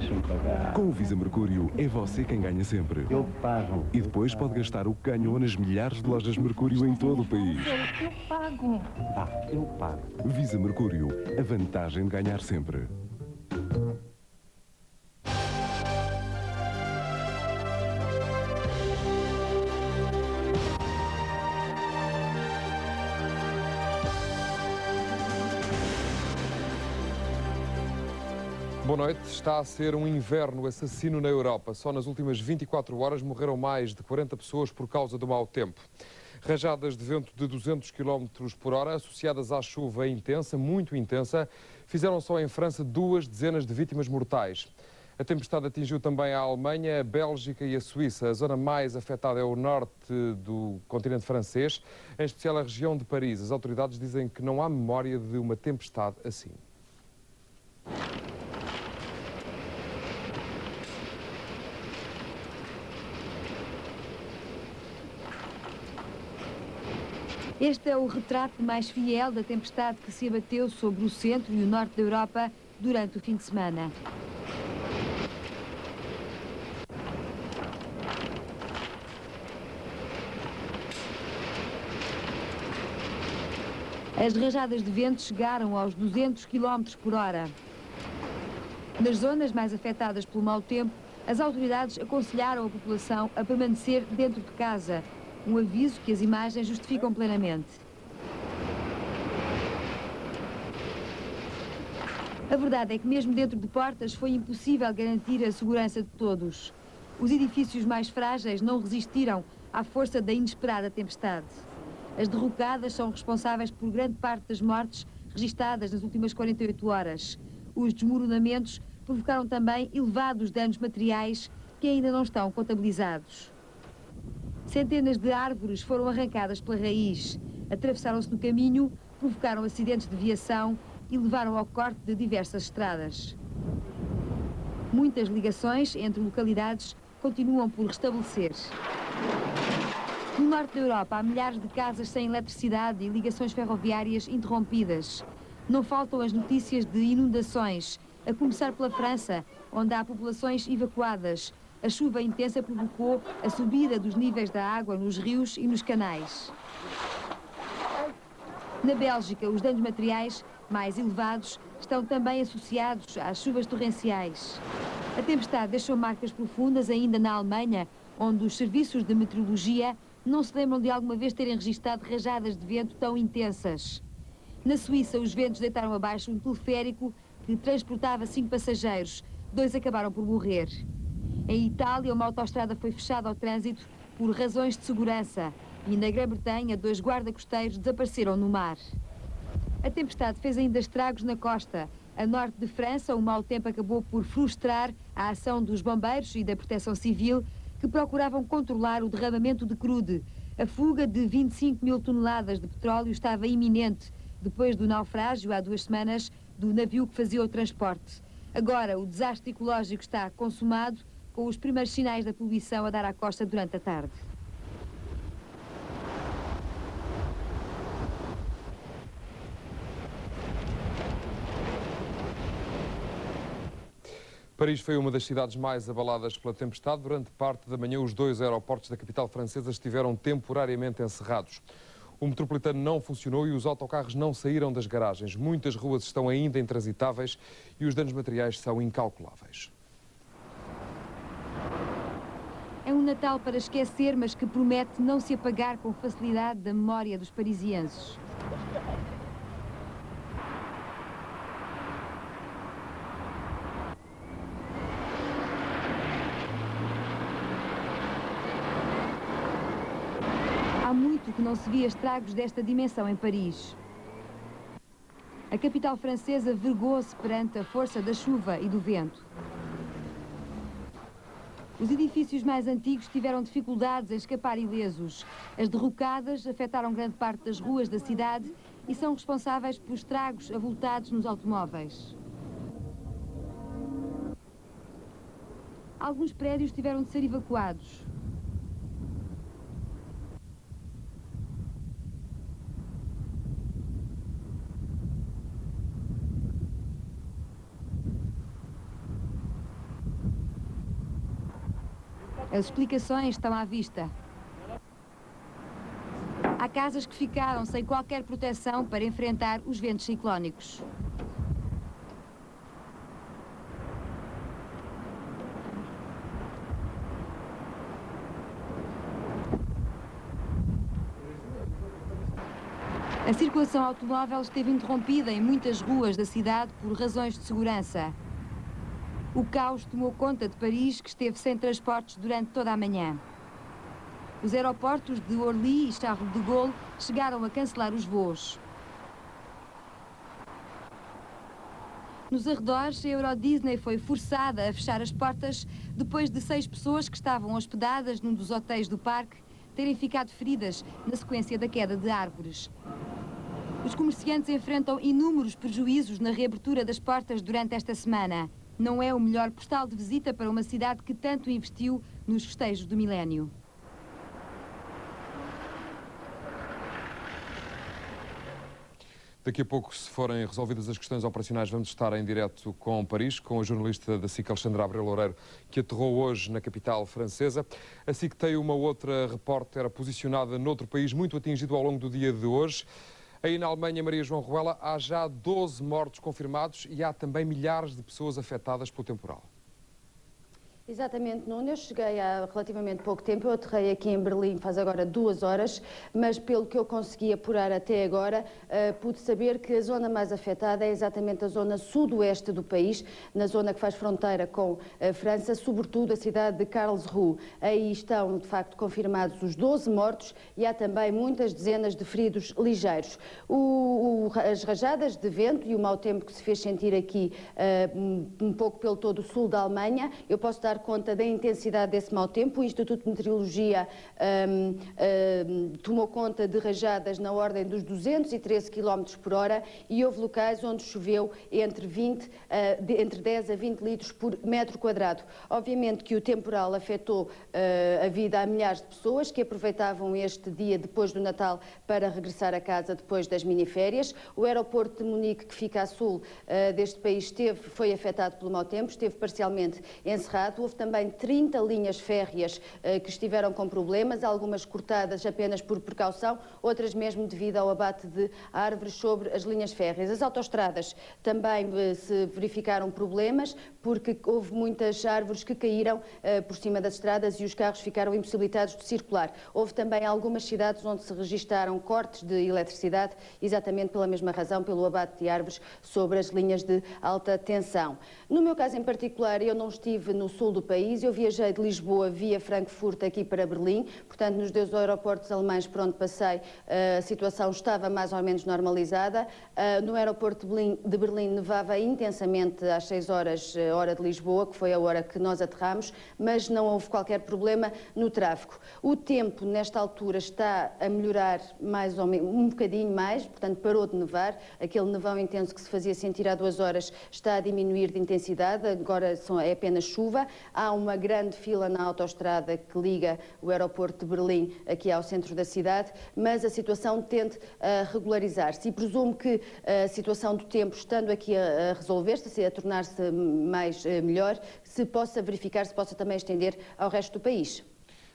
deixa-me pagar. Com o Visa Mercúrio, é você quem ganha sempre. Eu pago. E depois pode gastar o que ganhou nas milhares de lojas Mercúrio em todo o país. Eu pago. Tá, eu pago. Visa Mercúrio, a vantagem de ganhar sempre. Boa noite. Está a ser um inverno assassino na Europa. Só nas últimas 24 horas morreram mais de 40 pessoas por causa do mau tempo. Rajadas de vento de 200 km por hora, associadas à chuva intensa, muito intensa, fizeram só em França 2 dezenas de vítimas mortais. A tempestade atingiu também a Alemanha, a Bélgica e a Suíça. A zona mais afetada é o norte do continente francês, em especial a região de Paris. As autoridades dizem que não há memória de uma tempestade assim. Este é o retrato mais fiel da tempestade que se abateu sobre o centro e o norte da Europa durante o fim de semana. As rajadas de vento chegaram aos 200 km por hora. Nas zonas mais afetadas pelo mau tempo, as autoridades aconselharam a população a permanecer dentro de casa. Um aviso que as imagens justificam plenamente. A verdade é que mesmo dentro de portas foi impossível garantir a segurança de todos. Os edifícios mais frágeis não resistiram à força da inesperada tempestade. As derrocadas são responsáveis por grande parte das mortes registadas nas últimas 48 horas. Os desmoronamentos provocaram também elevados danos materiais que ainda não estão contabilizados. Centenas de árvores foram arrancadas pela raiz, atravessaram-se no caminho, provocaram acidentes de viação e levaram ao corte de diversas estradas. Muitas ligações entre localidades continuam por restabelecer. No norte da Europa há milhares de casas sem eletricidade e ligações ferroviárias interrompidas. Não faltam as notícias de inundações, a começar pela França, onde há populações evacuadas. A chuva intensa provocou a subida dos níveis da água nos rios e nos canais. Na Bélgica, os danos materiais mais elevados estão também associados às chuvas torrenciais. A tempestade deixou marcas profundas ainda na Alemanha, onde os serviços de meteorologia não se lembram de alguma vez terem registado rajadas de vento tão intensas. Na Suíça, os ventos deitaram abaixo um teleférico que transportava 5 passageiros. 2 acabaram por morrer. Em Itália, uma autoestrada foi fechada ao trânsito por razões de segurança. E na Grã-Bretanha, 2 guarda-costeiros desapareceram no mar. A tempestade fez ainda estragos na costa. A norte de França, o mau tempo acabou por frustrar a ação dos bombeiros e da proteção civil, que procuravam controlar o derramamento de crude. A fuga de 25 mil toneladas de petróleo estava iminente, depois do naufrágio, há 2 semanas, do navio que fazia o transporte. Agora, o desastre ecológico está consumado, com os primeiros sinais da poluição a dar à costa durante a tarde. Paris foi uma das cidades mais abaladas pela tempestade. Durante parte da manhã, os 2 aeroportos da capital francesa estiveram temporariamente encerrados. O metropolitano não funcionou e os autocarros não saíram das garagens. Muitas ruas estão ainda intransitáveis e os danos materiais são incalculáveis. É um Natal para esquecer, mas que promete não se apagar com facilidade da memória dos parisienses. Há muito que não se via estragos desta dimensão em Paris. A capital francesa vergou-se perante a força da chuva e do vento. Os edifícios mais antigos tiveram dificuldades em escapar ilesos. As derrocadas afetaram grande parte das ruas da cidade e são responsáveis por estragos avultados nos automóveis. Alguns prédios tiveram de ser evacuados. As explicações estão à vista. Há casas que ficaram sem qualquer proteção para enfrentar os ventos ciclónicos. A circulação automóvel esteve interrompida em muitas ruas da cidade por razões de segurança. O caos tomou conta de Paris, que esteve sem transportes durante toda a manhã. Os aeroportos de Orly e Charles de Gaulle chegaram a cancelar os voos. Nos arredores, a Euro Disney foi forçada a fechar as portas depois de 6 pessoas que estavam hospedadas num dos hotéis do parque terem ficado feridas na sequência da queda de árvores. Os comerciantes enfrentam inúmeros prejuízos na reabertura das portas durante esta semana. Não é o melhor postal de visita para uma cidade que tanto investiu nos festejos do milénio. Daqui a pouco, se forem resolvidas as questões operacionais, vamos estar em direto com Paris, com a jornalista da SIC, Alexandra Abreu Loureiro, que aterrou hoje na capital francesa. A SIC tem uma outra repórter posicionada noutro país muito atingido ao longo do dia de hoje. Aí na Alemanha, Maria João Ruela, há já 12 mortos confirmados e há também milhares de pessoas afetadas pelo temporal. Exatamente, Nuno. Eu cheguei há relativamente pouco tempo. Eu aterrei aqui em Berlim faz agora 2 horas, mas pelo que eu consegui apurar até agora, pude saber que a zona mais afetada é exatamente a zona sudoeste do país, na zona que faz fronteira com a França, sobretudo a cidade de Karlsruhe. Aí estão, de facto, confirmados os 12 mortos e há também muitas dezenas de feridos ligeiros. As rajadas de vento e o mau tempo que se fez sentir aqui um pouco pelo todo o sul da Alemanha, eu posso dar conta da intensidade desse mau tempo. O Instituto de Meteorologia tomou conta de rajadas na ordem dos 213 km por hora e houve locais onde choveu entre 10 a 20 litros por metro quadrado. Obviamente que o temporal afetou a vida a milhares de pessoas que aproveitavam este dia depois do Natal para regressar a casa depois das miniférias. O aeroporto de Munique, que fica a sul deste país, foi afetado pelo mau tempo, esteve parcialmente encerrado. Houve também 30 linhas férreas que estiveram com problemas, algumas cortadas apenas por precaução, outras mesmo devido ao abate de árvores sobre as linhas férreas. As autoestradas também se verificaram problemas, porque houve muitas árvores que caíram por cima das estradas e os carros ficaram impossibilitados de circular. Houve também algumas cidades onde se registaram cortes de eletricidade, exatamente pela mesma razão, pelo abate de árvores sobre as linhas de alta tensão. No meu caso em particular, eu não estive no sul do país, eu viajei de Lisboa via Frankfurt aqui para Berlim, portanto nos 2 aeroportos alemães por onde passei a situação estava mais ou menos normalizada. No aeroporto de Berlim nevava intensamente às 6 horas, hora de Lisboa, que foi a hora que nós aterramos, mas não houve qualquer problema no tráfego. O tempo nesta altura está a melhorar mais ou menos, um bocadinho mais, portanto parou de nevar, aquele nevão intenso que se fazia sentir há 2 horas está a diminuir de intensidade, agora é apenas chuva. Há uma grande fila na autoestrada que liga o aeroporto de Berlim aqui ao centro da cidade, mas a situação tende a regularizar-se e presumo que a situação do tempo, estando aqui a resolver-se, a tornar-se mais melhor, se possa verificar, se possa também estender ao resto do país.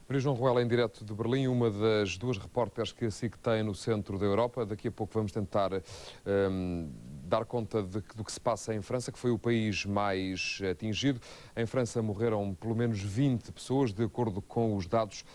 Maria João Ruela, em direto de Berlim, uma das 2 repórteres que a SIC tem no centro da Europa. Daqui a pouco vamos tentar dar conta do que se passa em França, que foi o país mais atingido. Em França morreram pelo menos 20 pessoas, de acordo com os dados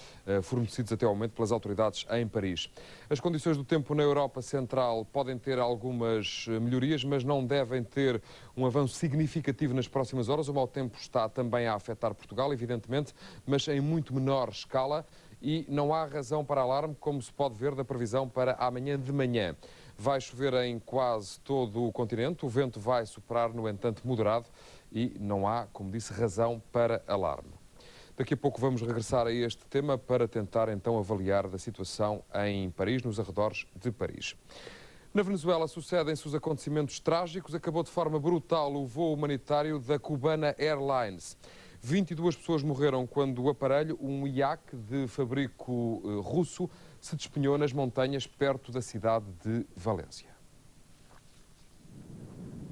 fornecidos até ao momento pelas autoridades em Paris. As condições do tempo na Europa Central podem ter algumas melhorias, mas não devem ter um avanço significativo nas próximas horas. O mau tempo está também a afetar Portugal, evidentemente, mas em muito menor escala, e não há razão para alarme, como se pode ver da previsão para amanhã de manhã. Vai chover em quase todo o continente, o vento vai soprar, no entanto, moderado, e não há, como disse, razão para alarme. Daqui a pouco vamos regressar a este tema para tentar então avaliar a situação em Paris, nos arredores de Paris. Na Venezuela sucedem-se os acontecimentos trágicos. Acabou de forma brutal o voo humanitário da Cubana Airlines. 22 pessoas morreram quando o aparelho, um iaque de fabrico russo, se despenhou nas montanhas perto da cidade de Valência.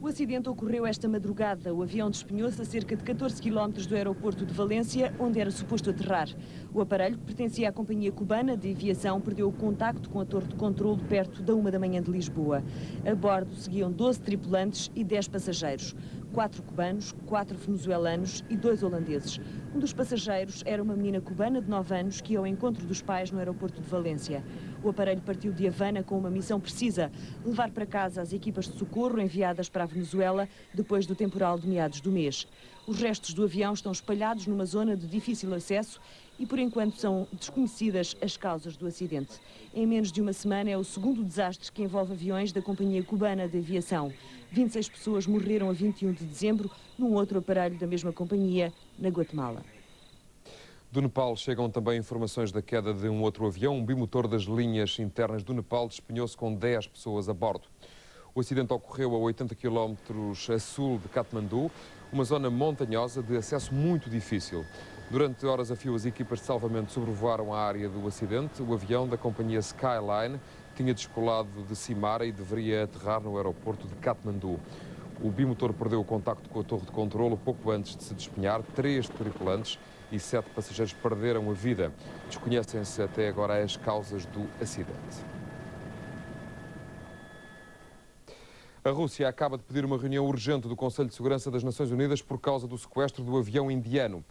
O acidente ocorreu esta madrugada. O avião despenhou-se a cerca de 14 km do aeroporto de Valência, onde era suposto aterrar. O aparelho, que pertencia à Companhia Cubana de Aviação, perdeu o contacto com a torre de controlo perto da 1 da manhã de Lisboa. A bordo seguiam 12 tripulantes e 10 passageiros. 4 cubanos, 4 venezuelanos e 2 holandeses. Um dos passageiros era uma menina cubana de 9 anos que ia ao encontro dos pais no aeroporto de Valência. O aparelho partiu de Havana com uma missão precisa: levar para casa as equipas de socorro enviadas para a Venezuela depois do temporal de meados do mês. Os restos do avião estão espalhados numa zona de difícil acesso e, por enquanto, são desconhecidas as causas do acidente. Em menos de uma semana é o segundo desastre que envolve aviões da Companhia Cubana de Aviação. 26 pessoas morreram a 21 de dezembro num outro aparelho da mesma companhia, na Guatemala. Do Nepal chegam também informações da queda de um outro avião. Um bimotor das linhas internas do Nepal despenhou-se com 10 pessoas a bordo. O acidente ocorreu a 80 km a sul de Katmandu, uma zona montanhosa de acesso muito difícil. Durante horas a fio, as equipas de salvamento sobrevoaram a área do acidente. O avião da companhia Skyline tinha descolado de Simara e deveria aterrar no aeroporto de Katmandu. O bimotor perdeu o contacto com a torre de controlo pouco antes de se despenhar. 3 tripulantes e 7 passageiros perderam a vida. Desconhecem-se até agora as causas do acidente. A Rússia acaba de pedir uma reunião urgente do Conselho de Segurança das Nações Unidas por causa do sequestro do avião indiano.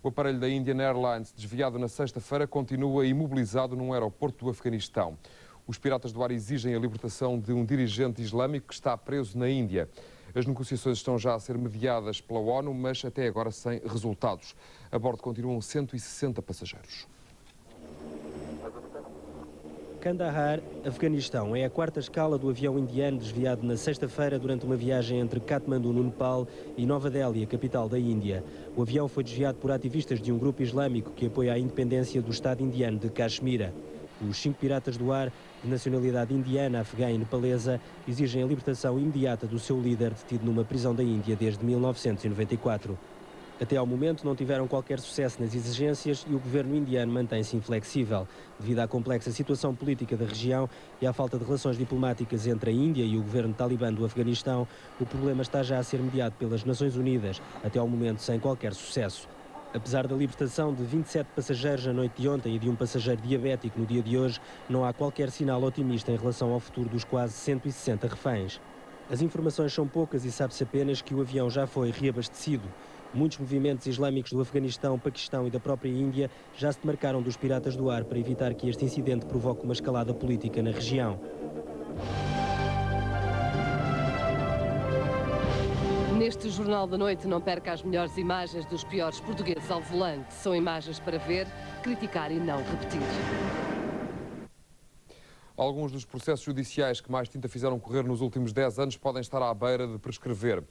O aparelho da Indian Airlines, desviado na sexta-feira, continua imobilizado num aeroporto do Afeganistão. Os piratas do ar exigem a libertação de um dirigente islâmico que está preso na Índia. As negociações estão já a ser mediadas pela ONU, mas até agora sem resultados. A bordo continuam 160 passageiros. Kandahar, Afeganistão, é a quarta escala do avião indiano desviado na sexta-feira durante uma viagem entre Katmandu, no Nepal, e Nova Delhi, a capital da Índia. O avião foi desviado por ativistas de um grupo islâmico que apoia a independência do Estado indiano de Caxemira. Os 5 piratas do ar, de nacionalidade indiana, afegã e nepalesa, exigem a libertação imediata do seu líder, detido numa prisão da Índia desde 1994. Até ao momento não tiveram qualquer sucesso nas exigências e o governo indiano mantém-se inflexível. Devido à complexa situação política da região e à falta de relações diplomáticas entre a Índia e o governo talibã do Afeganistão, o problema está já a ser mediado pelas Nações Unidas, até ao momento sem qualquer sucesso. Apesar da libertação de 27 passageiros na noite de ontem e de um passageiro diabético no dia de hoje, não há qualquer sinal otimista em relação ao futuro dos quase 160 reféns. As informações são poucas e sabe-se apenas que o avião já foi reabastecido. Muitos movimentos islâmicos do Afeganistão, Paquistão e da própria Índia já se demarcaram dos piratas do ar para evitar que este incidente provoque uma escalada política na região. Neste Jornal da Noite, não perca as melhores imagens dos piores portugueses ao volante. São imagens para ver, criticar e não repetir. Alguns dos processos judiciais que mais tinta fizeram correr nos últimos 10 anos podem estar à beira de prescrever.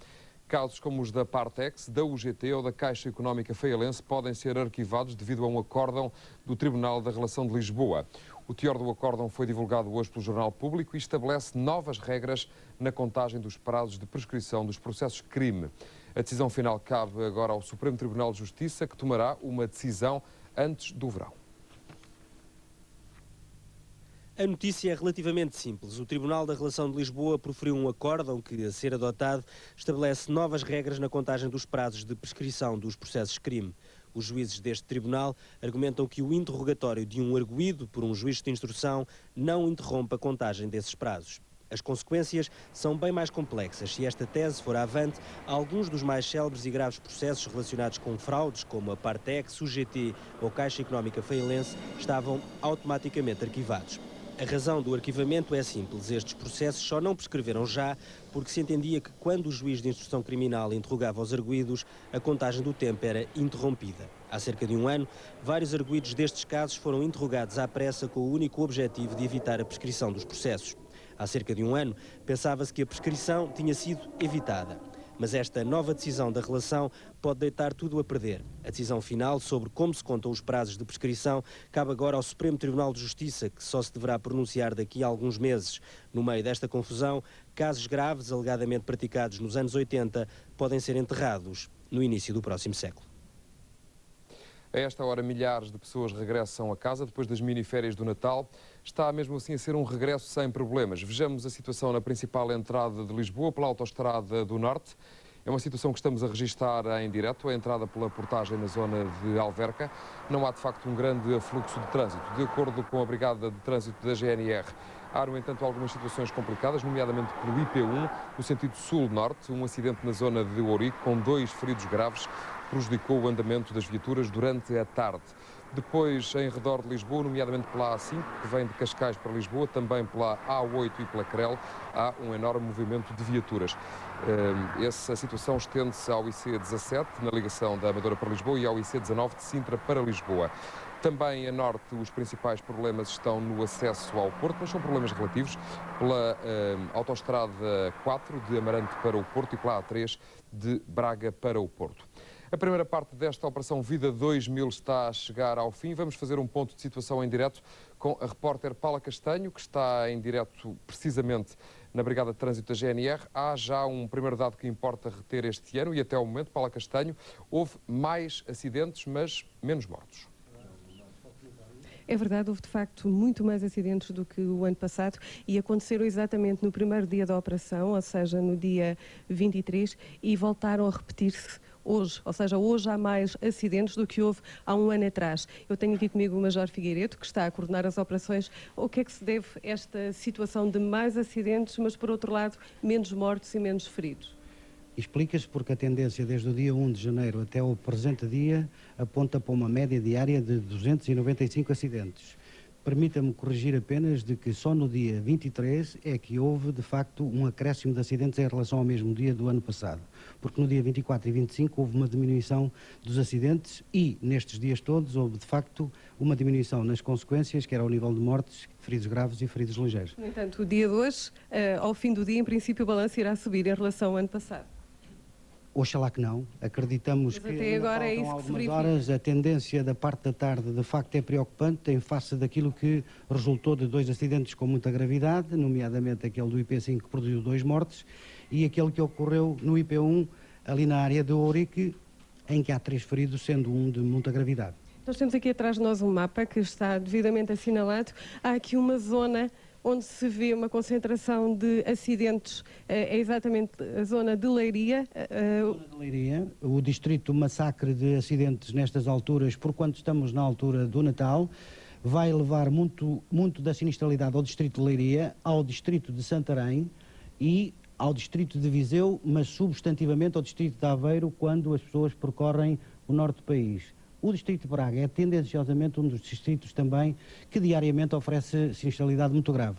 Casos como os da Partex, da UGT ou da Caixa Económica Feialense podem ser arquivados devido a um acórdão do Tribunal da Relação de Lisboa. O teor do acórdão foi divulgado hoje pelo Jornal Público e estabelece novas regras na contagem dos prazos de prescrição dos processos crime. A decisão final cabe agora ao Supremo Tribunal de Justiça, que tomará uma decisão antes do verão. A notícia é relativamente simples. O Tribunal da Relação de Lisboa proferiu um acórdão que, a ser adotado, estabelece novas regras na contagem dos prazos de prescrição dos processos crime. Os juízes deste tribunal argumentam que o interrogatório de um arguido por um juiz de instrução não interrompe a contagem desses prazos. As consequências são bem mais complexas. Se esta tese for avante, alguns dos mais célebres e graves processos relacionados com fraudes, como a Partex, UGT ou Caixa Económica Feialense, estavam automaticamente arquivados. A razão do arquivamento é simples. Estes processos só não prescreveram já porque se entendia que quando o juiz de instrução criminal interrogava os arguidos, a contagem do tempo era interrompida. Há cerca de um ano, vários arguidos destes casos foram interrogados à pressa com o único objetivo de evitar a prescrição dos processos. Há cerca de um ano, pensava-se que a prescrição tinha sido evitada. Mas esta nova decisão da relação pode deitar tudo a perder. A decisão final sobre como se contam os prazos de prescrição cabe agora ao Supremo Tribunal de Justiça, que só se deverá pronunciar daqui a alguns meses. No meio desta confusão, casos graves, alegadamente praticados nos anos 80, podem ser enterrados no início do próximo século. A esta hora, milhares de pessoas regressam a casa depois das miniférias do Natal. Está mesmo assim a ser um regresso sem problemas. Vejamos a situação na principal entrada de Lisboa, pela Autostrada do Norte. É uma situação que estamos a registrar em direto, a entrada pela portagem na zona de Alverca. Não há, de facto, um grande afluxo de trânsito. De acordo com a Brigada de Trânsito da GNR, há, no entanto, algumas situações complicadas, nomeadamente pelo IP1, no sentido sul-norte. Um acidente na zona de Ourique, com 2 feridos graves, prejudicou o andamento das viaturas durante a tarde. Depois, em redor de Lisboa, nomeadamente pela A5, que vem de Cascais para Lisboa, também pela A8 e pela Crel, há um enorme movimento de viaturas. Essa situação estende-se ao IC17, na ligação da Amadora para Lisboa, e ao IC19 de Sintra para Lisboa. Também a norte, os principais problemas estão no acesso ao Porto, mas são problemas relativos, pela Autostrada 4 de Amarante para o Porto e pela A3 de Braga para o Porto. A primeira parte desta Operação Vida 2000 está a chegar ao fim. Vamos fazer um ponto de situação em direto com a repórter Paula Castanho, que está em direto precisamente na Brigada de Trânsito da GNR. Há já um primeiro dado que importa reter este ano e até ao momento, Paula Castanho, houve mais acidentes, mas menos mortos. É verdade, houve de facto muito mais acidentes do que o ano passado e aconteceram exatamente no primeiro dia da operação, ou seja, no dia 23, e voltaram a repetir-se hoje, ou seja, hoje há mais acidentes do que houve há um ano atrás. Eu tenho aqui comigo o Major Figueiredo, que está a coordenar as operações. O que é que se deve a esta situação de mais acidentes, mas por outro lado, menos mortos e menos feridos? Explica-se porque a tendência desde o dia 1 de janeiro até o presente dia aponta para uma média diária de 295 acidentes. Permita-me corrigir apenas de que só no dia 23 é que houve, de facto, um acréscimo de acidentes em relação ao mesmo dia do ano passado. Porque no dia 24 e 25 houve uma diminuição dos acidentes e, nestes dias todos, houve, de facto, uma diminuição nas consequências, que era ao nível de mortes, feridos graves e feridos ligeiros. No entanto, o dia de hoje, ao fim do dia, em princípio, o balanço irá subir em relação ao ano passado. Oxalá que não. Acreditamos que até agora é isso que se algumas verifica. horas. A tendência da parte da tarde, de facto, é preocupante em face daquilo que resultou de 2 acidentes com muita gravidade, nomeadamente aquele do IP5 que produziu 2 mortes e aquele que ocorreu no IP1, ali na área de Ourique, em que há 3 feridos, sendo um de muita gravidade. Nós temos aqui atrás de nós um mapa que está devidamente assinalado. Há aqui uma zona onde se vê uma concentração de acidentes, é exatamente a zona de Leiria. De Leiria, o distrito massacre de acidentes nestas alturas, por quanto estamos na altura do Natal, vai levar muito da sinistralidade ao distrito de Leiria, ao distrito de Santarém e ao distrito de Viseu, mas substantivamente ao distrito de Aveiro, quando as pessoas percorrem o norte do país. O distrito de Braga é tendenciosamente um dos distritos também que diariamente oferece sinistralidade muito grave.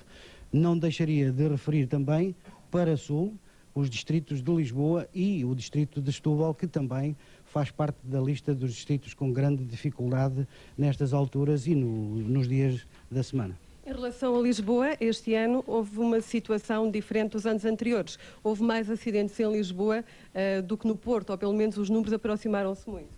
Não deixaria de referir também para sul os distritos de Lisboa e o distrito de Setúbal, que também faz parte da lista dos distritos com grande dificuldade nestas alturas e nos dias da semana. Em relação a Lisboa, este ano houve uma situação diferente dos anos anteriores. Houve mais acidentes em Lisboa do que no Porto, ou pelo menos os números aproximaram-se muito.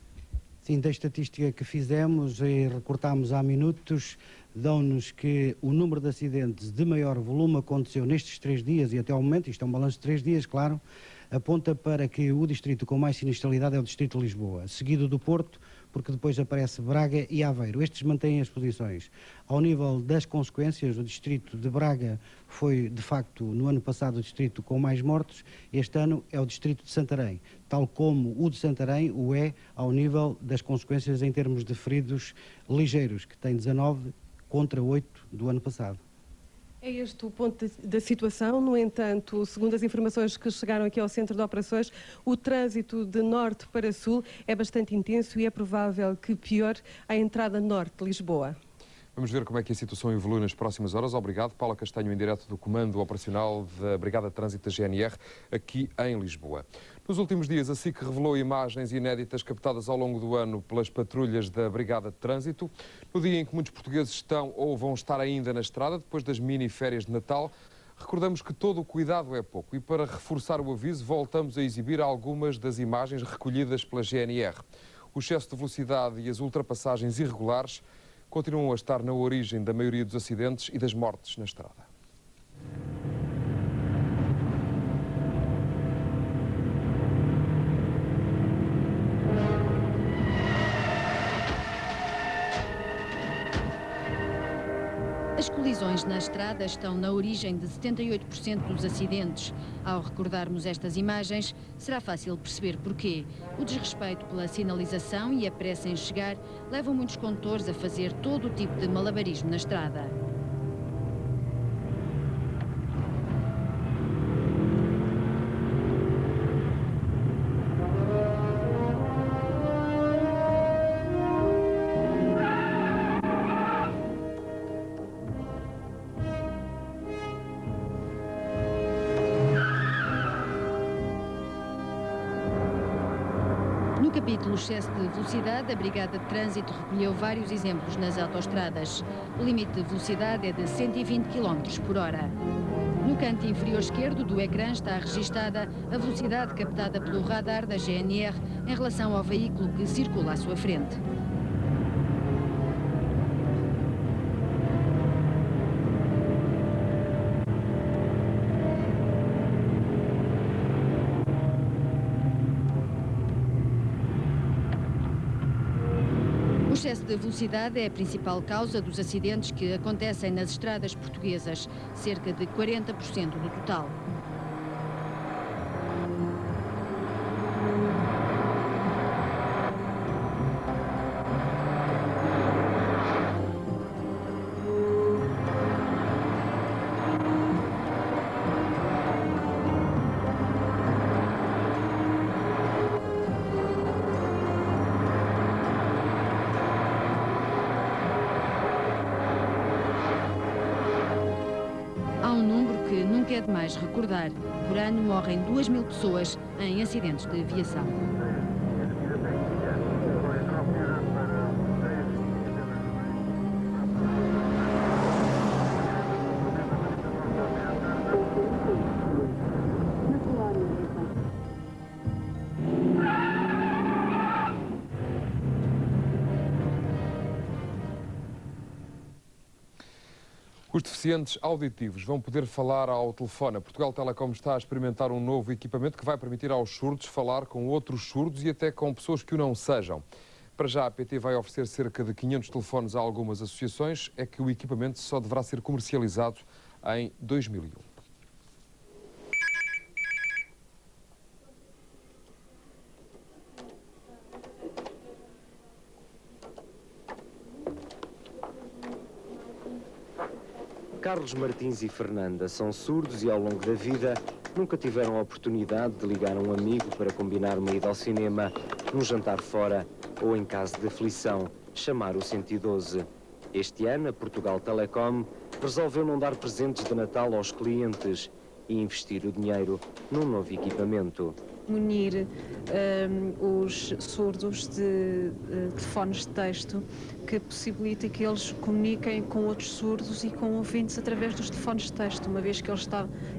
Sim, da estatística que fizemos e recortámos há minutos, dão-nos que o número de acidentes de maior volume aconteceu nestes 3 dias e até ao momento, isto é um balanço de 3 dias, claro, aponta para que o distrito com mais sinistralidade é o distrito de Lisboa, seguido do Porto, porque depois aparece Braga e Aveiro. Estes mantêm as posições. Ao nível das consequências, o distrito de Braga foi, de facto, no ano passado o distrito com mais mortos, este ano é o distrito de Santarém, tal como o de Santarém o é ao nível das consequências em termos de feridos ligeiros, que tem 19 contra 8 do ano passado. É este o ponto da situação. No entanto, segundo as informações que chegaram aqui ao Centro de Operações, o trânsito de norte para sul é bastante intenso e é provável que piore a entrada norte de Lisboa. Vamos ver como é que a situação evolui nas próximas horas. Obrigado, Paula Castanho, em direto do Comando Operacional da Brigada de Trânsito da GNR, aqui em Lisboa. Nos últimos dias, a SIC revelou imagens inéditas captadas ao longo do ano pelas patrulhas da Brigada de Trânsito. No dia em que muitos portugueses estão ou vão estar ainda na estrada, depois das mini-férias de Natal, recordamos que todo o cuidado é pouco e, para reforçar o aviso, voltamos a exibir algumas das imagens recolhidas pela GNR. O excesso de velocidade e as ultrapassagens irregulares continuam a estar na origem da maioria dos acidentes e das mortes na estrada. colisões na estrada estão na origem de 78% dos acidentes. Ao recordarmos estas imagens, será fácil perceber porquê. O desrespeito pela sinalização e a pressa em chegar levam muitos condutores a fazer todo o tipo de malabarismo na estrada. No capítulo excesso de velocidade, a Brigada de Trânsito recolheu vários exemplos nas autoestradas. O limite de velocidade é de 120 km por hora. No canto inferior esquerdo do ecrã está registada a velocidade captada pelo radar da GNR em relação ao veículo que circula à sua frente. O excesso de velocidade é a principal causa dos acidentes que acontecem nas estradas portuguesas, cerca de 40% do total. Há um número que nunca é demais recordar. Por ano morrem 2.000 pessoas em acidentes de aviação. Os deficientes auditivos vão poder falar ao telefone. A Portugal Telecom está a experimentar um novo equipamento que vai permitir aos surdos falar com outros surdos e até com pessoas que o não sejam. Para já, a PT vai oferecer cerca de 500 telefones a algumas associações. É que o equipamento só deverá ser comercializado em 2001. Carlos Martins e Fernanda são surdos e ao longo da vida nunca tiveram a oportunidade de ligar um amigo para combinar uma ida ao cinema, num jantar fora ou em caso de aflição, chamar o 112. Este ano, a Portugal Telecom resolveu não dar presentes de Natal aos clientes e investir o dinheiro num novo equipamento. Munir os surdos de telefones de texto que possibilita que eles comuniquem com outros surdos e com ouvintes através dos telefones de texto, uma vez que eles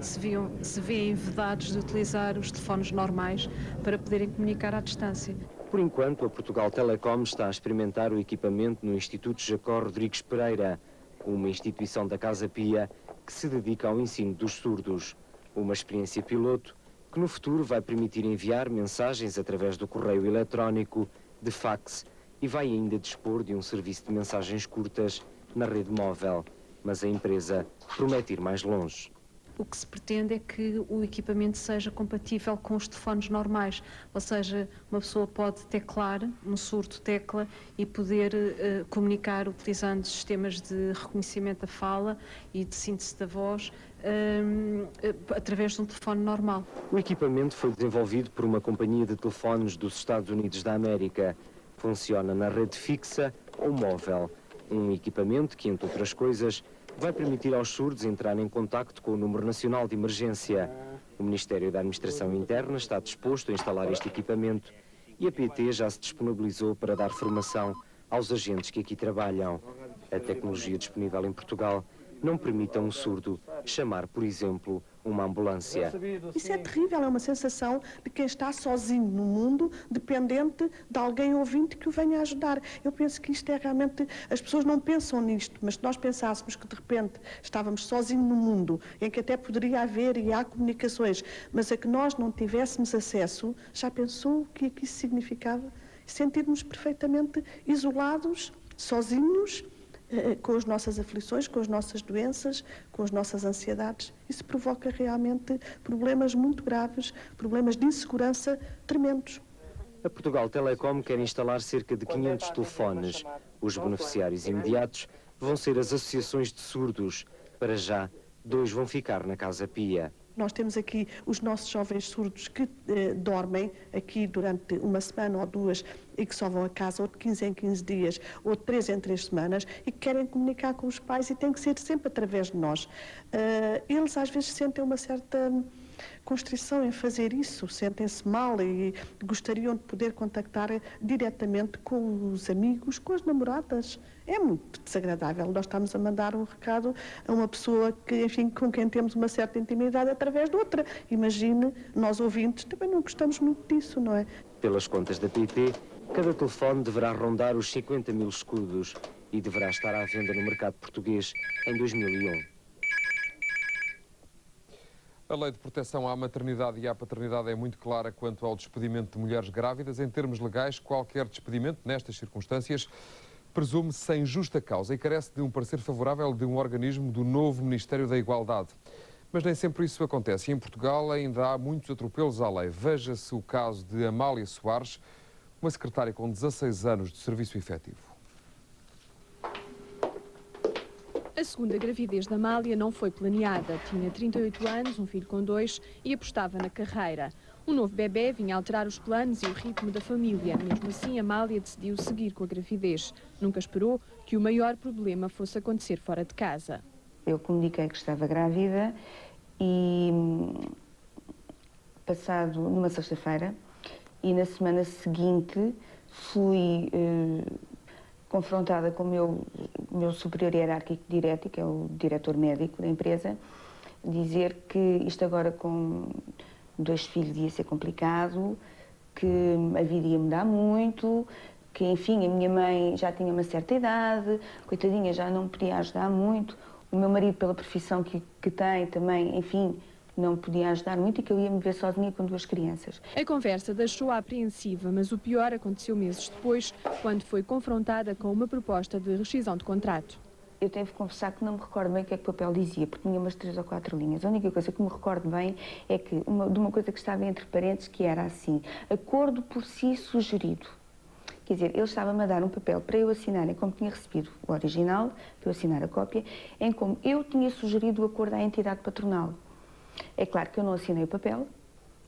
se veem vedados de utilizar os telefones normais para poderem comunicar à distância. Por enquanto, a Portugal Telecom está a experimentar o equipamento no Instituto Jacó Rodrigues Pereira, uma instituição da Casa Pia que se dedica ao ensino dos surdos. Uma experiência piloto que no futuro vai permitir enviar mensagens através do correio eletrónico, de fax e vai ainda dispor de um serviço de mensagens curtas na rede móvel. Mas a empresa promete ir mais longe. O que se pretende é que o equipamento seja compatível com os telefones normais, ou seja, uma pessoa pode teclar, um surdo tecla e poder comunicar utilizando sistemas de reconhecimento da fala e de síntese da voz através de um telefone normal. O equipamento foi desenvolvido por uma companhia de telefones dos Estados Unidos da América. Funciona na rede fixa ou móvel. Um equipamento que, entre outras coisas, vai permitir aos surdos entrar em contacto com o Número Nacional de Emergência. O Ministério da Administração Interna está disposto a instalar este equipamento e a PT já se disponibilizou para dar formação aos agentes que aqui trabalham. A tecnologia disponível em Portugal não permite a um surdo chamar, por exemplo, uma ambulância. Isso é terrível, é uma sensação de quem está sozinho no mundo, dependente de alguém ouvinte que o venha ajudar. Eu penso que isto é realmente... As pessoas não pensam nisto, mas se nós pensássemos que de repente estávamos sozinhos no mundo, em que até poderia haver e há comunicações, mas a que nós não tivéssemos acesso, já pensou o que isso significava? Sentirmos perfeitamente isolados, sozinhos, com as nossas aflições, com as nossas doenças, com as nossas ansiedades. Isso provoca realmente problemas muito graves, problemas de insegurança tremendos. A Portugal Telecom quer instalar cerca de 500 telefones. Os beneficiários imediatos vão ser as associações de surdos. Para já, 2 vão ficar na Casa Pia. Nós temos aqui os nossos jovens surdos que dormem aqui durante uma semana ou 2 e que só vão a casa ou de 15 em 15 dias ou de 3 em 3 semanas e que querem comunicar com os pais e tem que ser sempre através de nós. Eles às vezes sentem uma certa constrição em fazer isso, sentem-se mal e gostariam de poder contactar diretamente com os amigos, com as namoradas. É muito desagradável. Nós estamos a mandar um recado a uma pessoa que, enfim, com quem temos uma certa intimidade através de outra. Imagine, nós ouvintes também não gostamos muito disso, não é? Pelas contas da PT, cada telefone deverá rondar os 50 mil escudos e deverá estar à venda no mercado português em 2001. A lei de proteção à maternidade e à paternidade é muito clara quanto ao despedimento de mulheres grávidas. Em termos legais, qualquer despedimento, nestas circunstâncias, presume-se sem justa causa e carece de um parecer favorável de um organismo do novo Ministério da Igualdade. Mas nem sempre isso acontece. E em Portugal ainda há muitos atropelos à lei. Veja-se o caso de Amália Soares, uma secretária com 16 anos de serviço efetivo. A segunda gravidez da Amália não foi planeada. Tinha 38 anos, um filho com 2 e apostava na carreira. Um novo bebê vinha alterar os planos e o ritmo da família. Mesmo assim, Amália decidiu seguir com a gravidez. Nunca esperou que o maior problema fosse acontecer fora de casa. Eu comuniquei que estava grávida e, passado numa sexta-feira, e na semana seguinte fui confrontada com o meu superior hierárquico direto, que é o diretor médico da empresa, dizer que isto agora com 2 filhos ia ser complicado, que a vida ia mudar muito, que enfim, a minha mãe já tinha uma certa idade, coitadinha, já não podia ajudar muito, o meu marido pela profissão que tem também, enfim, não podia ajudar muito e que eu ia me ver sozinha com 2 crianças. A conversa deixou-a apreensiva, mas o pior aconteceu meses depois, quando foi confrontada com uma proposta de rescisão de contrato. Eu tenho que confessar que não me recordo bem o que é que o papel dizia, porque tinha umas 3 ou 4 linhas. A única coisa que me recordo bem é que de uma coisa que estava entre parênteses, que era assim, acordo por si sugerido. Quer dizer, ele estava-me a dar um papel para eu assinar, em como tinha recebido o original, para eu assinar a cópia, em como eu tinha sugerido o acordo à entidade patronal. É claro que eu não assinei o papel,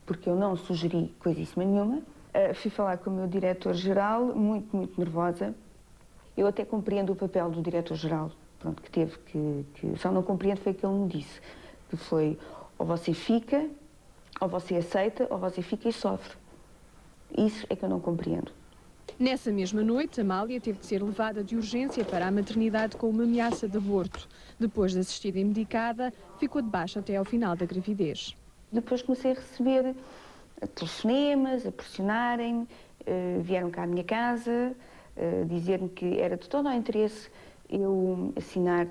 porque eu não sugeri coisíssima nenhuma. Fui falar com o meu diretor-geral, muito nervosa. Eu até compreendo o papel do diretor-geral, pronto, que teve que... Só não compreendo foi o que ele me disse, que foi ou você fica, ou você aceita, ou você fica e sofre. Isso é que eu não compreendo. Nessa mesma noite, Amália teve de ser levada de urgência para a maternidade com uma ameaça de aborto. Depois de assistida e medicada, ficou de baixa até ao final da gravidez. Depois comecei a receber telefonemas, a pressionarem-me, vieram cá à minha casa, dizer-me que era de todo o interesse eu assinar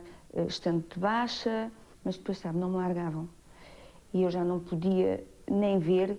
estando de baixa, mas depois, sabe, não me largavam. E eu já não podia nem ver